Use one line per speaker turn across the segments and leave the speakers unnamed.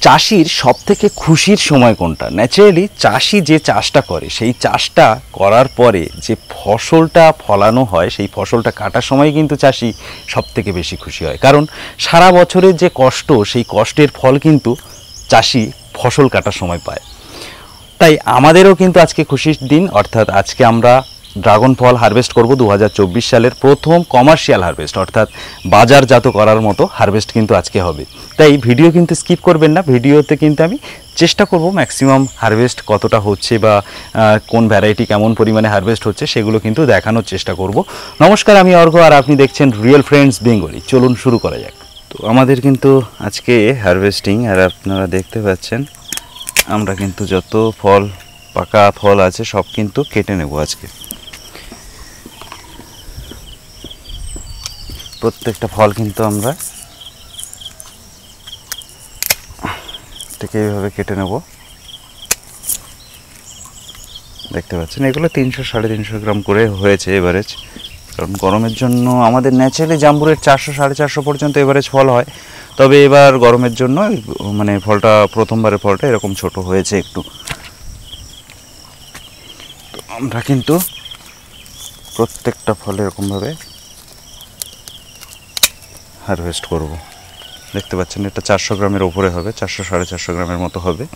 চাষির সবথেকে খুশির সময় কোনটা? ন্যাচারালি চাষি যে চাষটা করে সেই চাষটা করার পরে যে ফসলটা ফলানো হয় সেই ফসলটা কাটার সময় কিন্তু চাষি সবথেকে বেশি খুশি হয়, কারণ সারা বছরের যে কষ্ট সেই কষ্টের ফল কিন্তু চাষি ফসল কাটার সময় পায়। তাই আমাদেরও কিন্তু আজকে খুশির দিন, অর্থাৎ আজকে আমরা ড্রাগন ফল হারভেস্ট করব 2024 সালের প্রথম কমার্শিয়াল হারভেস্ট, অর্থাৎ বাজারজাত করার মতো হারভেস্ট কিন্তু আজকে হবে। তাই ভিডিও কিন্তু স্কিপ করবেন না, ভিডিওতে কিন্তু আমি চেষ্টা করব ম্যাক্সিমাম হারভেস্ট কতটা হচ্ছে বা কোন ভ্যারাইটি কেমন পরিমাণে হারভেস্ট হচ্ছে সেগুলো কিন্তু দেখানোর চেষ্টা করব। নমস্কার, আমি অর্ঘ আর আপনি দেখছেন রিয়েল ফ্রেন্ডস বেঙ্গলি। চলুন শুরু করা যাক। তো আমাদের কিন্তু আজকে হারভেস্টিং, আর আপনারা দেখতে পাচ্ছেন আমরা কিন্তু যত ফল পাকা ফল আছে সব কিন্তু কেটে নেব আজকে। প্রত্যেকটা ফল কিন্তু আমরা এইভাবে কেটে নেব। দেখতে পাচ্ছেন এগুলো 300-350 গ্রাম করে হয়েছে এভারেজ, কারণ গরমের জন্য আমাদের ন্যাচারালি জাম্বুরের 400-450 পর্যন্ত এভারেজ ফল হয়, তবে এবার গরমের জন্য মানে ফলটা প্রথমবারের ফলটা এরকম ছোট হয়েছে একটু। তো আমরা কিন্তু প্রত্যেকটা ফল এরকমভাবে হারভেস্ট করব। দেখতে পাচ্ছেন এটা 400 গ্রামের ওপরে হবে, 400-450 গ্রামের মতো হবে।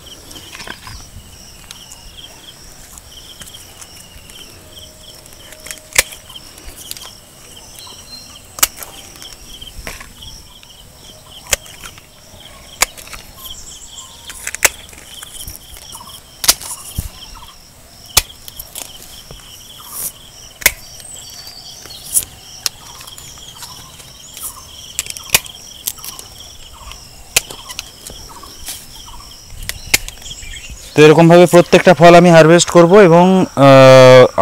তো এরকমভাবে প্রত্যেকটা ফল আমি হারভেস্ট করব এবং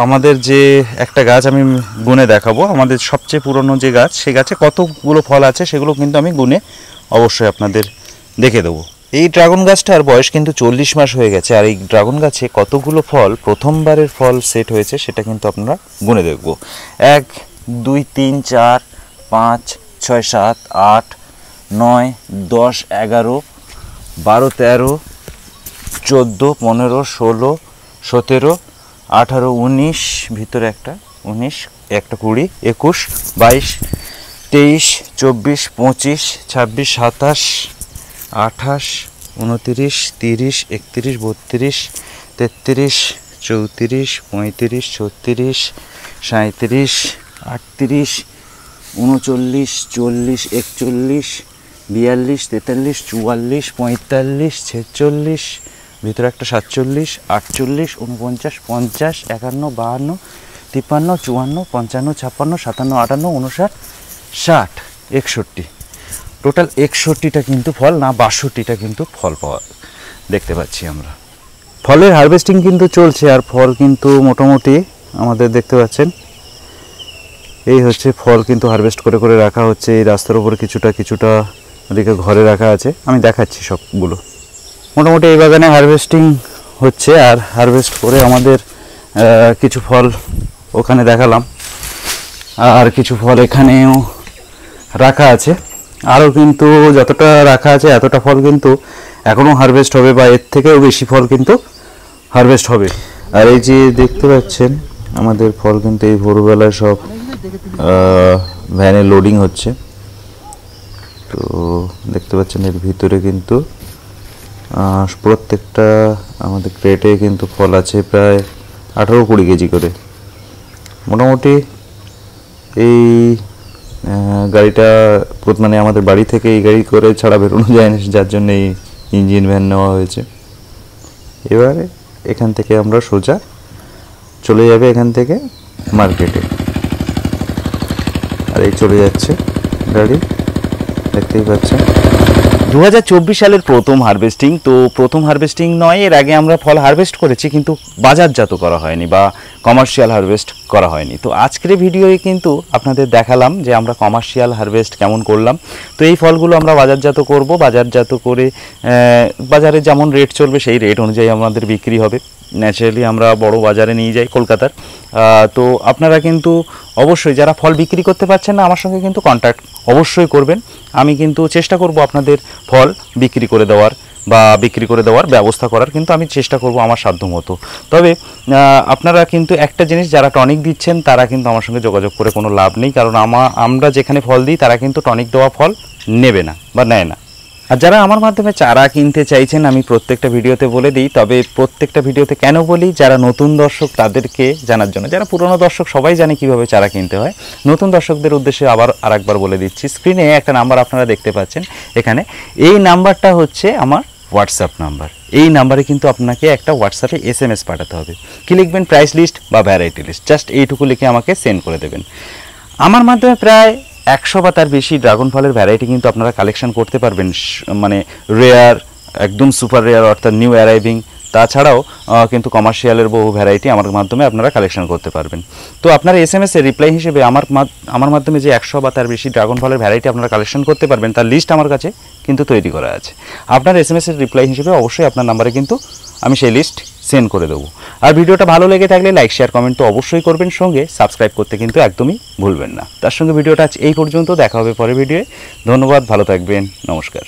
আমাদের যে একটা গাছ আমি গুনে দেখাবো, আমাদের সবচেয়ে পুরনো যে গাছ, সেই গাছে কতগুলো ফল আছে সেগুলো কিন্তু আমি গুনে অবশ্যই আপনাদের দেখে দেবো। এই ড্রাগন গাছটার বয়স কিন্তু 40 মাস হয়ে গেছে, আর এই ড্রাগন গাছে কতগুলো ফল প্রথমবারের ফল সেট হয়েছে সেটা কিন্তু আপনারা গুনে দেখব। 1 2 3 4 5 6 7 8 9 10 11 12 13 14 15 16 17 18 19, ভিতরে একটা 19, একটা 20 21 22 23 24 25 26 27 28 29 30 31 32 33 34 35 36 37 38 39 40 41 42 43 44 45 46, ভিতরে একটা 47 48 49 50 51 52 53 54 55 56 57 58 59 60 61, টোটাল 61টা কিন্তু ফল, না 62টা কিন্তু ফল পাওয়া দেখতে পাচ্ছি আমরা। ফলের হারভেস্টিং কিন্তু চলছে, আর ফল কিন্তু মোটামুটি আমাদের দেখতে পাচ্ছেন এই হচ্ছে ফল কিন্তু হারভেস্ট করে করে রাখা হচ্ছে। এই রাস্তার উপরে কিছুটা ওদিকে ঘরে রাখা আছে, আমি দেখাচ্ছি সবগুলো। মোটামুটি এই বাগানে হারভেস্টিং হচ্ছে, আর হারভেস্ট করে আমাদের কিছু ফল ওখানে দেখালাম, আর কিছু ফল এখানেও রাখা আছে। আরও কিন্তু যতটা রাখা আছে এতটা ফল কিন্তু এখনও হারভেস্ট হবে, বা এর থেকেও বেশি ফল কিন্তু হারভেস্ট হবে। আর এই যে দেখতে পাচ্ছেন আমাদের ফল কিন্তু এই ভোরবেলায় সব ভ্যানে লোডিং হচ্ছে। তো দেখতে পাচ্ছেন এর ভিতরে কিন্তু প্রত্যেকটা আমাদের ক্রেটে কিন্তু ফল আছে প্রায় 18-20 কেজি করে। মোটামুটি এই গাড়িটা মানে আমাদের বাড়ি থেকে এই গাড়ি করে ছাড়া বেরোনো যায় না, যার জন্য এই ইঞ্জিন ভ্যান নেওয়া হয়েছে। এবারে এখান থেকে আমরা সোজা চলে যাবে এখান থেকে মার্কেটে, আর এই চলে যাচ্ছে গাড়ি, দেখতেই পাচ্ছেন। 2024 সালের প্রথম হারভেস্টিং। তো প্রথম হারভেস্টিং নয়, এর আগে আমরা ফল হারভেস্ট করেছি কিন্তু বাজারজাত করা হয়নি বা কমার্শিয়াল হারভেস্ট করা হয়নি। তো আজকের ভিডিওয়ে কিন্তু আপনাদের দেখালাম যে আমরা কমার্শিয়াল হারভেস্ট কেমন করলাম। তো এই ফলগুলো আমরা বাজারজাত করব, বাজারজাত করে বাজারে যেমন রেট চলবে সেই রেট অনুযায়ী আমাদের বিক্রি হবে। ন্যাচারালি আমরা বড় বাজারে নিয়ে যাই কলকাতার। তো আপনারা কিন্তু অবশ্যই যারা ফল বিক্রি করতে পারছেন না আমার সঙ্গে কিন্তু কন্ট্যাক্ট অবশ্যই করবেন। আমি কিন্তু চেষ্টা করব আপনাদের ফল বিক্রি করে দেওয়ার বা বিক্রি করে দেওয়ার ব্যবস্থা করার কিন্তু আমি চেষ্টা করব আমার সাধ্যমতো। তবে আপনারা কিন্তু একটা জিনিস, যারা টনিক দিচ্ছেন তারা কিন্তু আমার সঙ্গে যোগাযোগ করে কোনো লাভ নেই, কারণ আমরা যেখানে ফল দিই তারা কিন্তু টনিক দেওয়া ফল নেবে না বা নেয় না। আর যারা আমার মাধ্যমে চারা কিনতে চাইছেন, আমি প্রত্যেকটা ভিডিওতে বলে দিই, তবে প্রত্যেকটা ভিডিওতে কেন বলি, যারা নতুন দর্শক তাদেরকে জানার জন্য। যারা পুরনো দর্শক সবাই জানে কিভাবে চারা কিনতে হয়, নতুন দর্শকদের উদ্দেশ্যে আবার আরেকবার বলে দিচ্ছি। স্ক্রিনে একটা নাম্বার আপনারা দেখতে পাচ্ছেন এখানে, এই নাম্বারটা হচ্ছে আমার হোয়াটসঅ্যাপ নাম্বার। এই নাম্বারে কিন্তু আপনাকে একটা হোয়াটসঅ্যাপে SMS পাঠাতে হবে। কি লিখবেন? প্রাইস লিস্ট বা ভ্যারাইটি লিস্ট, জাস্ট এইটুকু লিখে আমাকে সেন্ড করে দেবেন। আমার মাধ্যমে প্রায় 100 বা তার বেশি ড্রাগন ফলের ভ্যারাইটি কিন্তু আপনারা কালেকশন করতে পারবেন, মানে রেয়ার, একদম সুপার রেয়ার অর্থাৎ নিউ অ্যারাইভিং, তাছাড়াও কিন্তু কমার্শিয়ালের বহু ভ্যারাইটি আমার মাধ্যমে আপনারা কালেকশন করতে পারবেন। তো আপনারা SMS এর রিপ্লাই হিসেবে আমার মাধ্যমে যে 100 বা তার বেশি ড্রাগন ফলের ভ্যারাইটি আপনারা কালেকশন করতে পারবেন তার লিস্ট আমার কাছে কিন্তু তৈরি করা আছে। আপনার SMS এর রিপ্লাই হিসেবে অবশ্যই আপনার নাম্বারে কিন্তু আমি সেই লিস্ট সেন্ড করে দেবো। আর ভিডিওটা ভালো লেগে থাকলে লাইক শেয়ার কমেন্ট তো অবশ্যই করবেন, সঙ্গে সাবস্ক্রাইব করতে কিন্তু একদমই ভুলবেন না। তার সঙ্গে ভিডিওটা আজ এই পর্যন্ত, দেখা হবে পরের ভিডিওয়ে। ধন্যবাদ, ভালো থাকবেন, নমস্কার।